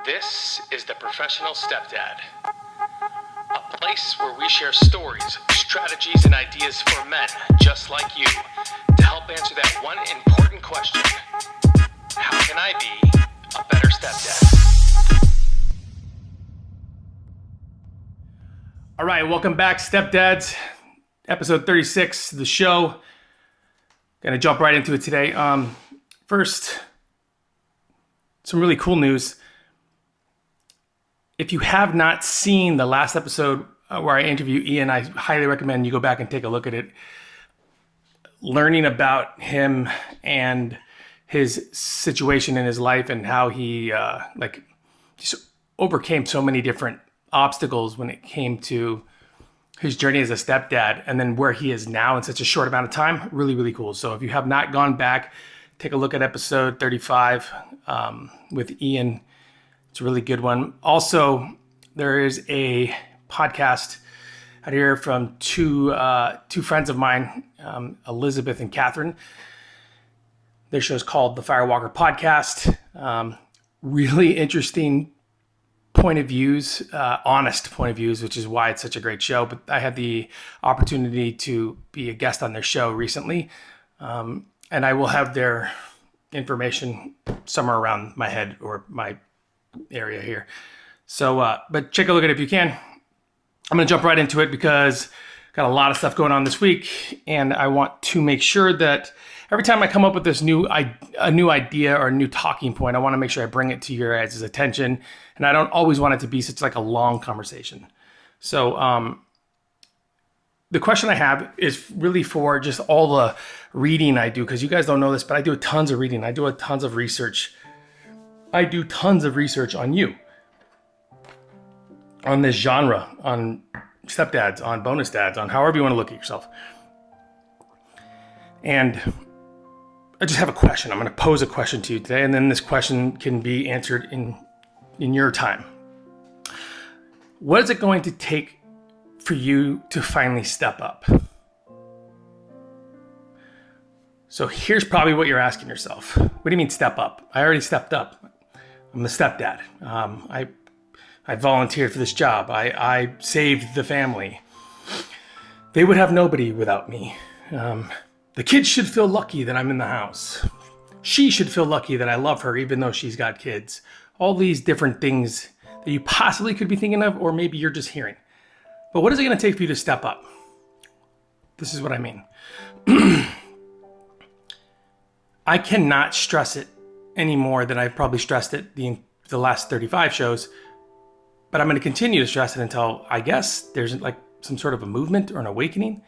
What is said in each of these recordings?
This is the Professional Stepdad, a place where we share stories, strategies, and ideas for men just like you to help answer that one important question: how can I be a better stepdad? All right, welcome back, stepdads. Episode 36 of the show. Gonna jump right into it today. First, some really cool news. If you have not seen the last episode where I interview Ian, I highly recommend you go back and take a look at it. Learning about him and his situation in his life and how he just overcame so many different obstacles when it came to his journey as a stepdad, and then where he is now in such a short amount of time. Really, really cool. So if you have not gone back, take a look at episode 35 with Ian. It's a really good one. Also, there is a podcast out here from two friends of mine, Elizabeth and Catherine. Their show is called the Firewalker Podcast. Really interesting point of views, honest point of views, which is why it's such a great show. But I had the opportunity to be a guest on their show recently, and I will have their information somewhere around my head or my area here. So, but check a look at it if you can. I'm going to jump right into it because got a lot of stuff going on this week, and I want to make sure that every time I come up with this new idea or a new talking point, I want to make sure I bring it to your guys' attention, and I don't always want it to be such like a long conversation. So, the question I have is really for just all the reading I do, because you guys don't know this, but I do tons of reading. I do tons of research. I do tons of research on you, on this genre, on stepdads, on bonus dads, on however you want to look at yourself. And I just have a question. I'm going to pose a question to you today, and then this question can be answered in your time. What is it going to take for you to finally step up? So here's probably what you're asking yourself. What do you mean step up? I already stepped up. I'm a stepdad. I volunteered for this job. I saved the family. They would have nobody without me. The kids should feel lucky that I'm in the house. She should feel lucky that I love her even though she's got kids. All these different things that you possibly could be thinking of, or maybe you're just hearing. But what is it going to take for you to step up? This is what I mean. I cannot stress it any more than I've probably stressed it the last 35 shows, but I'm going to continue to stress it until I guess there's like some sort of a movement or an awakening.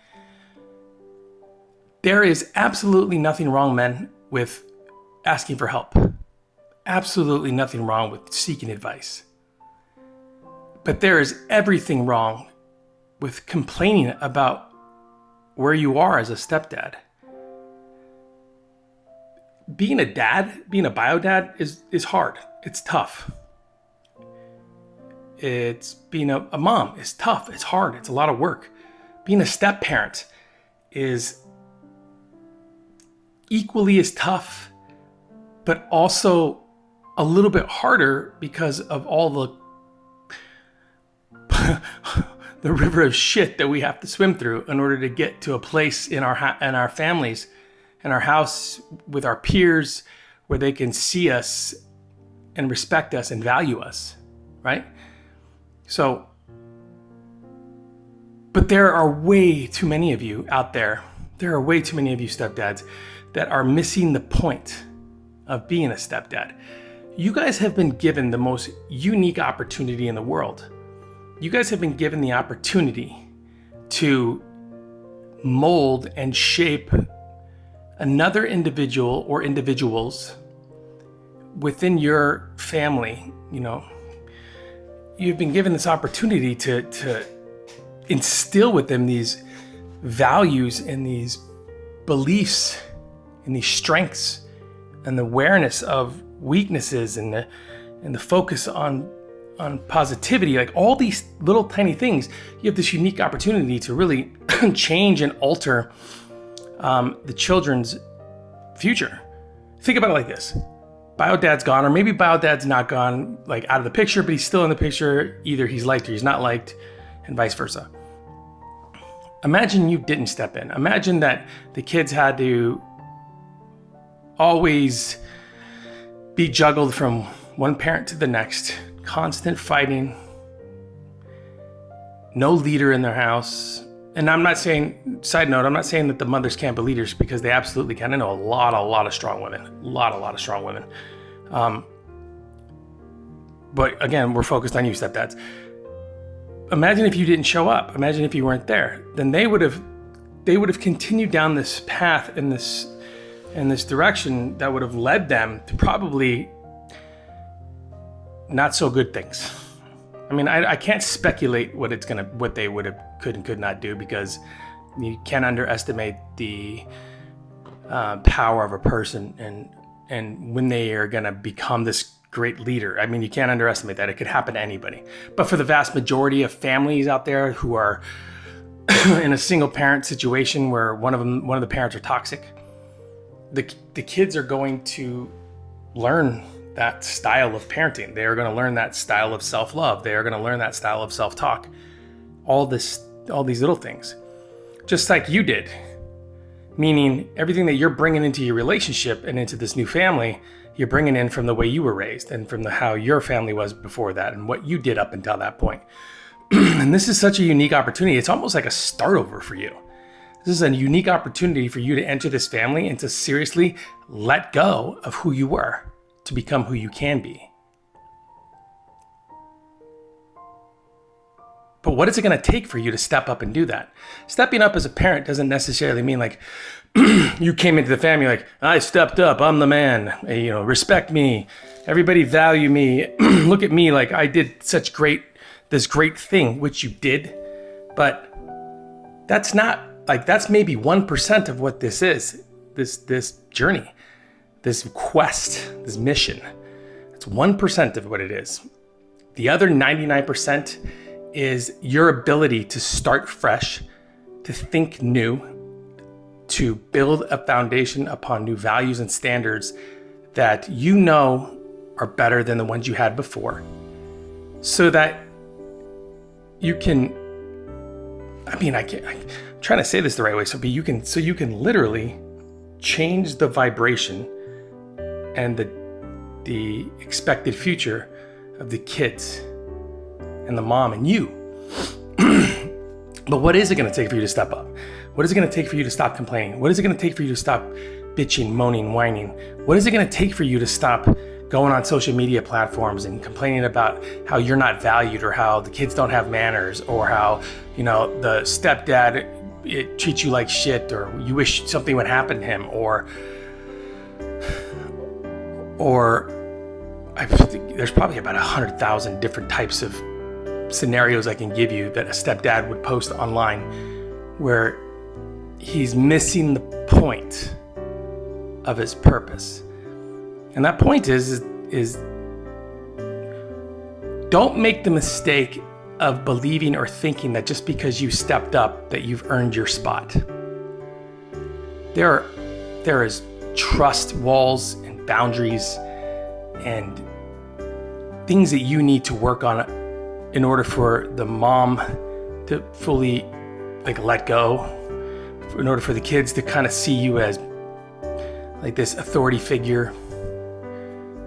There is absolutely nothing wrong, men, with asking for help. Absolutely nothing wrong with seeking advice. But there is everything wrong with complaining about where you are as a stepdad. Being a dad, being a bio dad is hard. It's tough. It's being a mom is tough. It's hard. It's a lot of work. Being a step parent is equally as tough, but also a little bit harder because of all the river of shit that we have to swim through in order to get to a place in our families, in our house, with our peers, where they can see us and respect us and value us, right? So, but there are way too many of you out there. There are way too many of you stepdads that are missing the point of being a stepdad. You guys have been given the most unique opportunity in the world. You guys have been given the opportunity to mold and shape another individual or individuals within your family. You know, you've been given this opportunity to instill with them these values and these beliefs and these strengths and the awareness of weaknesses and the focus on positivity, like all these little tiny things. You have this unique opportunity to really change and alter the children's future. Think about it like this. bio dad's gone, or maybe bio dad's not gone, like out of the picture, but he's still in the picture. Either he's liked or he's not liked, and vice versa. Imagine you didn't step in. Imagine that the kids had to always be juggled from one parent to the next, constant fighting, no leader in their house. And I'm not saying, side note, I'm not saying that the mothers can't be leaders, because they absolutely can. I know a lot of strong women, a lot of strong women. But again, we're focused on you, stepdads. Imagine if you didn't show up. Imagine if you weren't there. Then they would have continued down this path in this direction that would have led them to probably not so good things. I mean, I can't speculate what they would have, could and could not do, because you can't underestimate the power of a person and when they are gonna become this great leader. I mean, you can't underestimate that. It could happen to anybody. But for the vast majority of families out there who are in a single parent situation where one of the parents are toxic, the kids are going to learn that style of parenting. They are going to learn that style of self-love. They are going to learn that style of self-talk. All these little things, just like you did. Meaning everything that you're bringing into your relationship and into this new family, you're bringing in from the way you were raised and from how your family was before that and what you did up until that point. And this is such a unique opportunity. It's almost like a start over for you. This is a unique opportunity for you to enter this family and to seriously let go of who you were to become who you can be. But what is it going to take for you to step up and do that? Stepping up as a parent doesn't necessarily mean like you came into the family like, I stepped up, I'm the man, respect me, everybody value me, look at me, like I did this great thing, which you did. But that's maybe 1% of what this is, this journey, this quest, this mission. It's 1% of what it is. The other 99% is your ability to start fresh, to think new, to build a foundation upon new values and standards that you know are better than the ones you had before, so that you can, I'm trying to say this the right way, so you can literally change the vibration and the expected future of the kids and the mom and you. But what is it going to take for you to step up? What is it going to take for you to stop complaining? What is it going to take for you to stop bitching, moaning, whining? What is it going to take for you to stop going on social media platforms and complaining about how you're not valued, or how the kids don't have manners, or how, the stepdad treats you like shit, or you wish something would happen to him, or there's probably about 100,000 different types of scenarios I can give you that a stepdad would post online where he's missing the point of his purpose. And that point is don't make the mistake of believing or thinking that just because you stepped up that you've earned your spot. There is trust walls and boundaries and things that you need to work on in order for the mom to fully let go, in order for the kids to kind of see you as like this authority figure.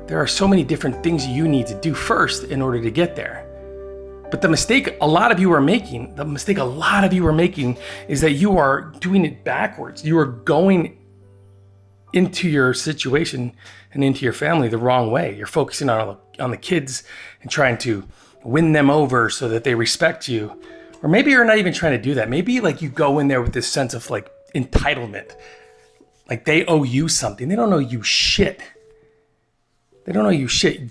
There are so many different things you need to do first in order to get there. But the mistake a lot of you are making is that you are doing it backwards. You are going into your situation and into your family the wrong way. You're focusing on the kids and trying to win them over so that they respect you. Or maybe you're not even trying to do that. Maybe you go in there with this sense of entitlement. Like they owe you something. They don't owe you shit.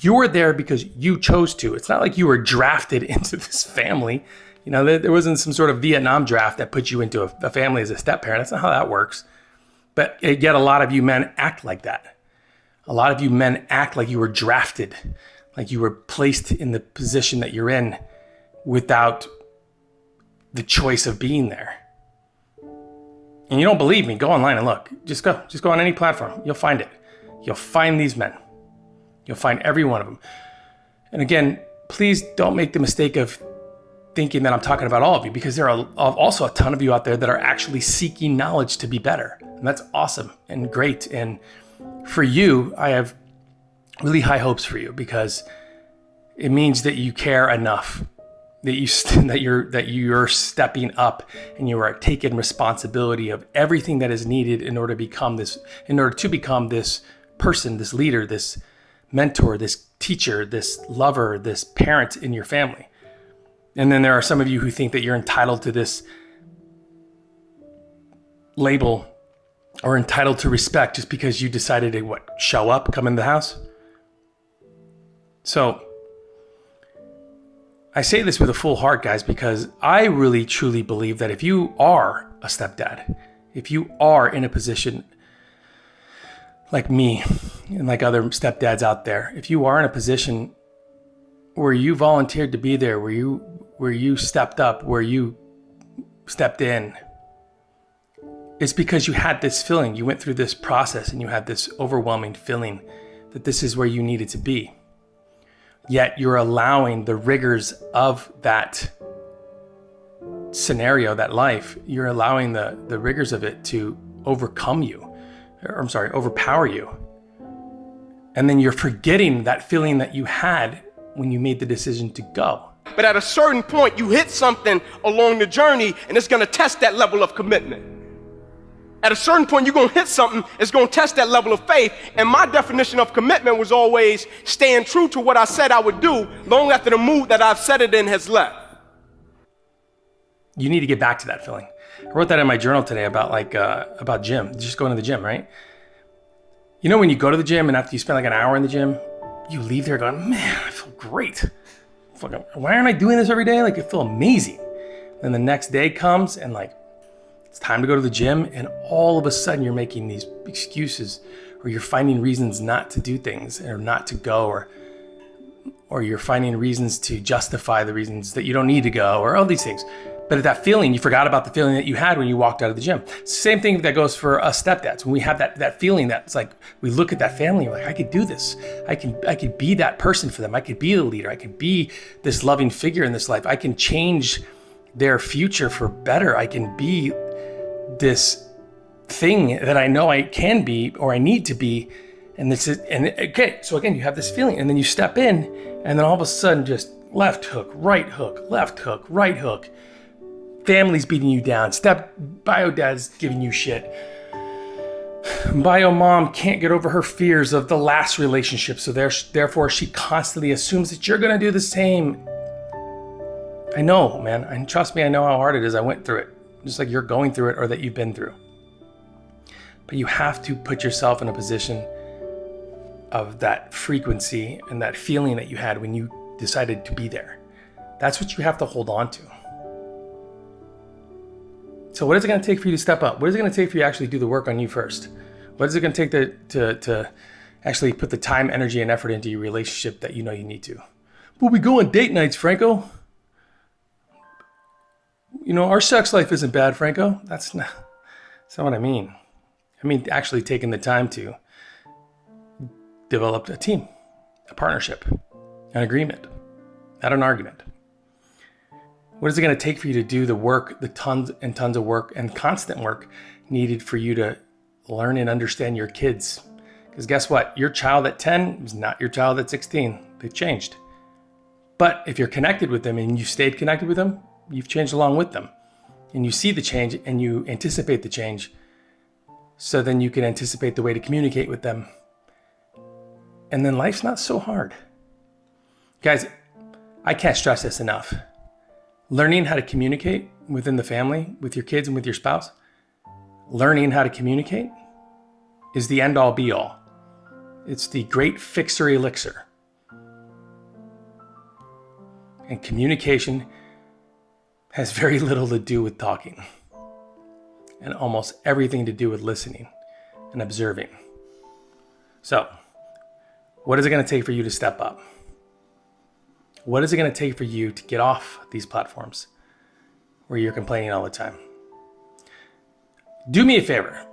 You're there because you chose to. It's not like you were drafted into this family. There wasn't some sort of Vietnam draft that put you into a family as a step parent. That's not how that works. But yet a lot of you men act like that. A lot of you men act like you were drafted, like you were placed in the position that you're in without the choice of being there. And you don't believe me, go online and look. Just go on any platform. You'll find it. You'll find these men. You'll find every one of them. And again, please don't make the mistake of thinking that I'm talking about all of you, because there are also a ton of you out there that are actually seeking knowledge to be better. And that's awesome and great. And for you, I have really high hopes for you, because it means that you care enough, that you're stepping up and you are taking responsibility of everything that is needed in order to become this person, this leader, this mentor, this teacher, this lover, this parent in your family. And then there are some of you who think that you're entitled to this label or entitled to respect just because you decided to show up, come in the house. So I say this with a full heart, guys, because I really truly believe that if you are a stepdad, if you are in a position like me and like other stepdads out there, if you are in a position where you volunteered to be there, where you stepped up, where you stepped in, it's because you had this feeling, you went through this process and you had this overwhelming feeling that this is where you needed to be. Yet you're allowing the rigors of that scenario, that life, you're allowing the rigors of it to overpower you. And then you're forgetting that feeling that you had when you made the decision to go. But at a certain point, you hit something along the journey and it's going to test that level of commitment. At a certain point, you're going to hit something, it's going to test that level of faith. And my definition of commitment was always staying true to what I said I would do long after the mood that I've set it in has left. You need to get back to that feeling. I wrote that in my journal today about gym, just going to the gym, right? You know, when you go to the gym and after you spend like an hour in the gym, you leave there going, man, I feel great. Why aren't I doing this every day? Like, I feel amazing. Then the next day comes and like, it's time to go to the gym, and all of a sudden you're making these excuses, or you're finding reasons not to do things or not to go, or you're finding reasons to justify the reasons that you don't need to go, or all these things. But at that feeling, you forgot about the feeling that you had when you walked out of the gym. Same thing that goes for us stepdads. When we have that feeling that's like, we look at that family, we're like, I could do this. I could be that person for them. I could be the leader. I could be this loving figure in this life. I can change their future for better. I can be this thing that I know I can be or I need to be. Okay, so again, you have this feeling, and then you step in, and then all of a sudden just left hook, right hook, left hook, right hook. Family's beating you down. Bio dad's giving you shit. Bio mom can't get over her fears of the last relationship, so therefore she constantly assumes that you're gonna do the same. I know, man, and trust me, I know how hard it is. I went through it, just like you're going through it or that you've been through. But you have to put yourself in a position of that frequency and that feeling that you had when you decided to be there. That's what you have to hold on to. So what is it going to take for you to step up? What is it going to take for you to actually do the work on you first? What is it going to take to actually put the time, energy, and effort into your relationship that you know you need to? But we go on date nights, Franco. You know, our sex life isn't bad, Franco. That's not what I mean. I mean, actually taking the time to develop a team, a partnership, an agreement, not an argument. What is it going to take for you to do the work, the tons and tons of work and constant work needed for you to learn and understand your kids? Because guess what? Your child at 10 is not your child at 16. They've changed. But if you're connected with them and you stayed connected with them, you've changed along with them. And you see the change and you anticipate the change. So then you can anticipate the way to communicate with them. And then life's not so hard. Guys, I can't stress this enough. Learning how to communicate within the family, with your kids and with your spouse, learning how to communicate is the end all be all. It's the great fixer elixir. And communication has very little to do with talking and almost everything to do with listening and observing. So, what is it going to take for you to step up? What is it going to take for you to get off these platforms where you're complaining all the time? Do me a favor.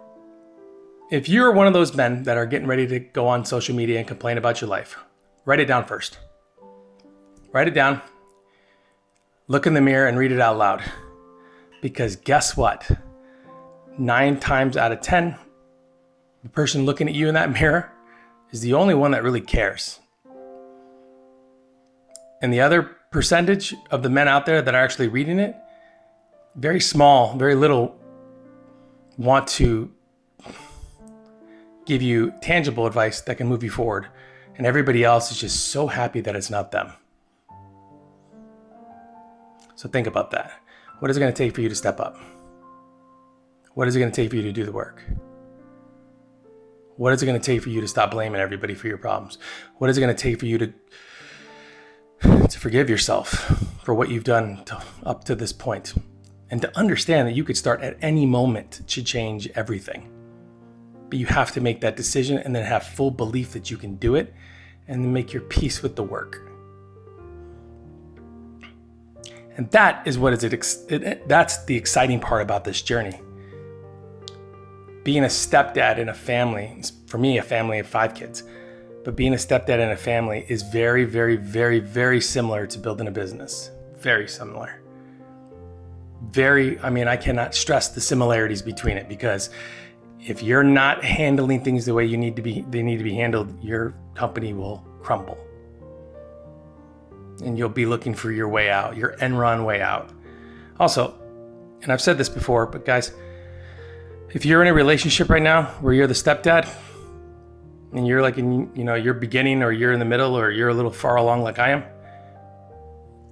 if you're one of those men that are getting ready to go on social media and complain about your life, write it down first. Write it down, look in the mirror and read it out loud. Because guess what? 9 times out of 10, the person looking at you in that mirror is the only one that really cares. And the other percentage of the men out there that are actually reading it, very small, very little, want to give you tangible advice that can move you forward. And everybody else is just so happy that it's not them. So think about that. What is it going to take for you to step up? What is it going to take for you to do the work? What is it going to take for you to stop blaming everybody for your problems? What is it going to take for you to forgive yourself for what you've done up to this point? And to understand that you could start at any moment to change everything. But you have to make that decision and then have full belief that you can do it and then make your peace with the work. And that is that's the exciting part about this journey. Being a stepdad in a family, for me, a family of 5 kids, but being a stepdad in a family is very, very, very, very similar to building a business. Very similar. I cannot stress the similarities between it, because if you're not handling things the way they need to be handled, your company will crumble. And you'll be looking for your way out, your end run way out. Also, and I've said this before, but guys, if you're in a relationship right now where you're the stepdad and you're like you're beginning, or you're in the middle, or you're a little far along like I am,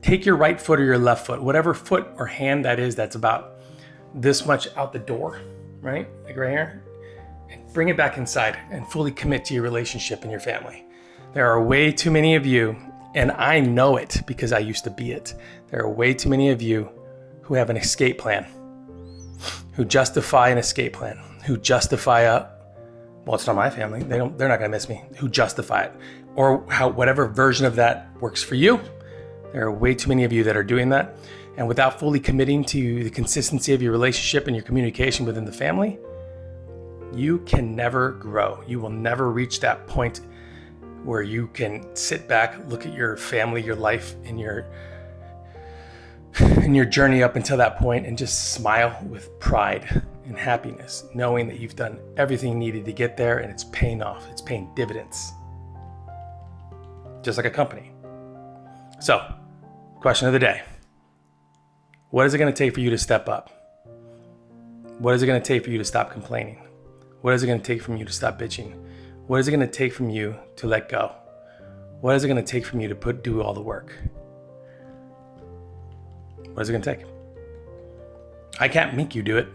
take your right foot or your left foot, whatever foot or hand that is that's about this much out the door, right? Like right here, and bring it back inside and fully commit to your relationship and your family. There are way too many of you, and I know it because I used to be it. There are way too many of you who have an escape plan, who justify an escape plan, who justify well, it's not my family. They're not gonna miss me. Who justify it, or whatever version of that works for you. There are way too many of you that are doing that. And without fully committing to the consistency of your relationship and your communication within the family, you can never grow. You will never reach that point where you can sit back, look at your family, your life, and your journey up until that point and just smile with pride and happiness, knowing that you've done everything needed to get there and it's paying off. It's paying dividends. Just like a company. So, question of the day. What is it going to take for you to step up? What is it going to take for you to stop complaining? What is it going to take from you to stop bitching? What is it going to take from you to let go? What is it going to take from you to do all the work? What is it going to take? I can't make you do it.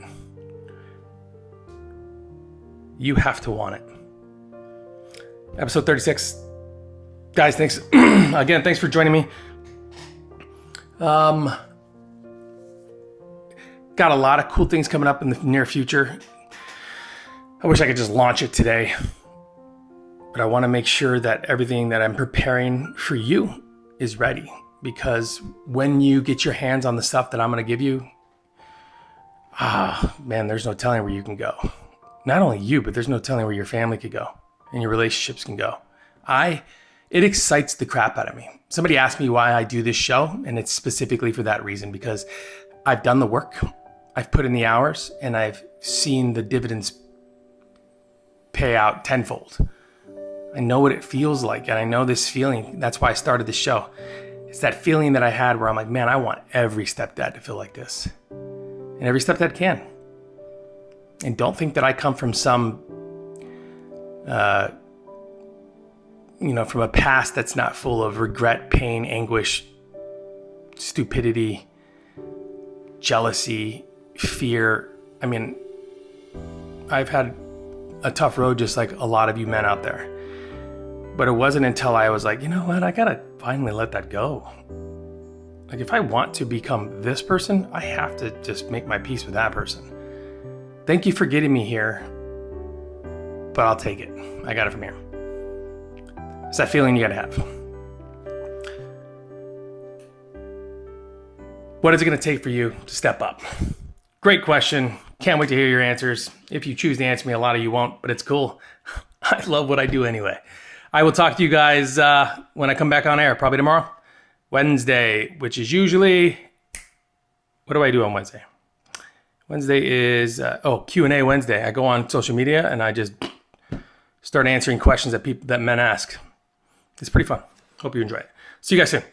You have to want it. Episode 36. Guys, thanks. Again, thanks for joining me. Got a lot of cool things coming up in the near future. I wish I could just launch it today, but I want to make sure that everything that I'm preparing for you is ready, because when you get your hands on the stuff that I'm going to give you, man, there's no telling where you can go. Not only you, but there's no telling where your family could go and your relationships can go. It excites the crap out of me. Somebody asked me why I do this show, and it's specifically for that reason, because I've done the work, I've put in the hours, and I've seen the dividends pay out tenfold. I know what it feels like, and I know this feeling. That's why I started this show. It's that feeling that I had where I'm like, man, I want every stepdad to feel like this. And every stepdad can. And don't think that I come from some, from a past that's not full of regret, pain, anguish, stupidity, jealousy, fear. I mean, I've had a tough road just like a lot of you men out there. But it wasn't until I was like, you know what, I gotta finally let that go. Like, if I want to become this person, I have to just make my peace with that person. Thank you for getting me here, but I'll take it. I got it from here. It's that feeling you gotta have. What is it gonna take for you to step up? Great question. Can't wait to hear your answers. If you choose to answer me, a lot of you won't, but it's cool. I love what I do anyway. I will talk to you guys when I come back on air, probably tomorrow. Wednesday, which is usually, what do I do on Wednesday? Wednesday is, Q&A Wednesday. I go on social media and I just start answering questions that men ask. It's pretty fun. Hope you enjoy it. See you guys soon.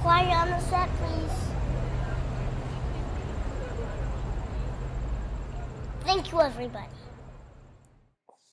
Quiet on the set, please. Thank you, everybody.